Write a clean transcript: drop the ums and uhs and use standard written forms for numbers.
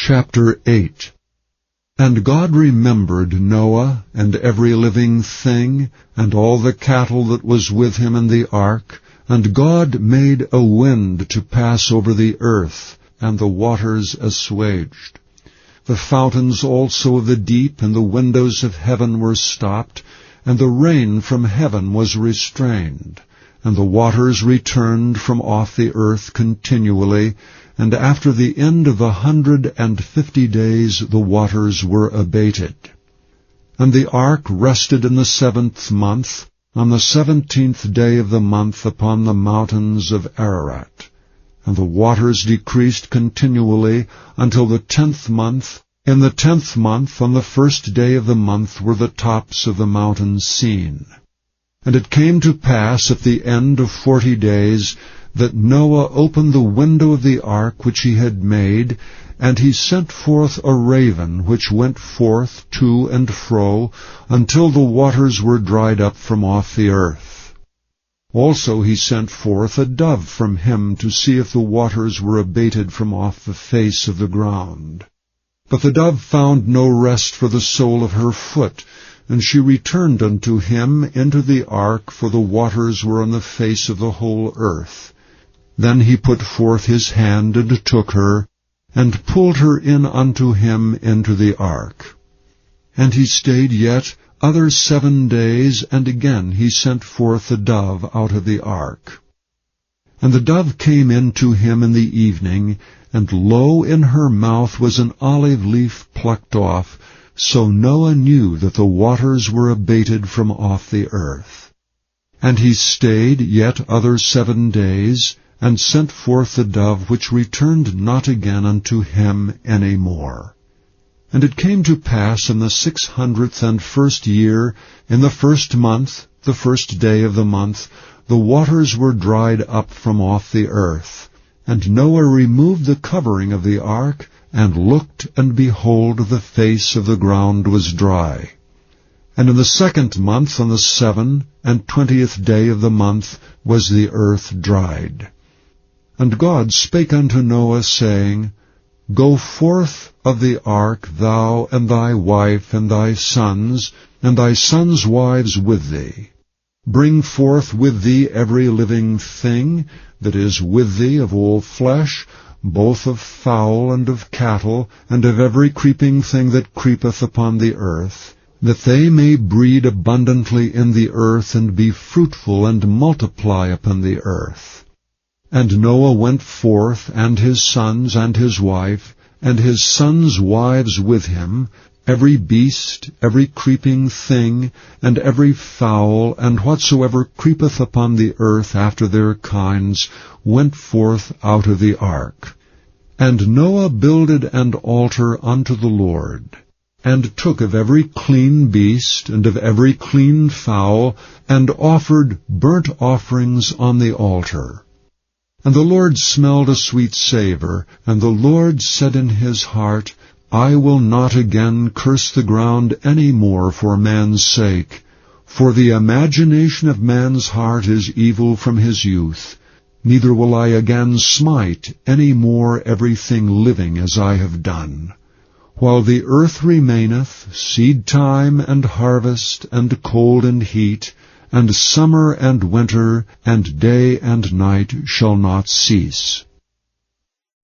Chapter 8. And God remembered Noah, and every living thing, and all the cattle that was with him in the ark, and God made a wind to pass over the earth, and the waters assuaged. The fountains also of the deep and the windows of heaven were stopped, and the rain from heaven was restrained. And the waters returned from off the earth continually, and after the end of 150 days the waters were abated. And the ark rested in the 7th month, on the 17th day of the month upon the mountains of Ararat. And the waters decreased continually until the 10th month. In the 10th month, on the 1st day of the month, were the tops of the mountains seen. And it came to pass at the end of 40 days that Noah opened the window of the ark which he had made, and he sent forth a raven, which went forth to and fro, until the waters were dried up from off the earth. Also he sent forth a dove from him to see if the waters were abated from off the face of the ground. But the dove found no rest for the sole of her foot, and she returned unto him into the ark, for the waters were on the face of the whole earth. Then he put forth his hand, and took her, and pulled her in unto him into the ark. And he stayed yet other 7 days, and again he sent forth the dove out of the ark. And the dove came in to him in the evening, and lo, in her mouth was an olive leaf plucked off. So Noah knew that the waters were abated from off the earth. And he stayed yet other 7 days, and sent forth the dove, which returned not again unto him any more. And it came to pass in the 601st year, in the 1st month, the 1st day of the month, the waters were dried up from off the earth. And Noah removed the covering of the ark, and looked, and behold, the face of the ground was dry. And in the 2nd month, on the 27th day of the month, was the earth dried. And God spake unto Noah, saying, Go forth of the ark, thou, and thy wife, and thy sons wives with thee. Bring forth with thee every living thing that is with thee of all flesh, both of fowl and of cattle, and of every creeping thing that creepeth upon the earth, that they may breed abundantly in the earth, and be fruitful, and multiply upon the earth. And Noah went forth, and his sons, and his wife, and his sons' wives with him, every beast, every creeping thing, and every fowl, and whatsoever creepeth upon the earth after their kinds, went forth out of the ark. And Noah builded an altar unto the Lord, and took of every clean beast, and of every clean fowl, and offered burnt offerings on the altar. And the Lord smelled a sweet savour, and the Lord said in his heart, I will not again curse the ground any more for man's sake, for the imagination of man's heart is evil from his youth. Neither will I again smite any more everything living as I have done. While the earth remaineth, seed time and harvest, and cold and heat, and summer and winter, and day and night shall not cease.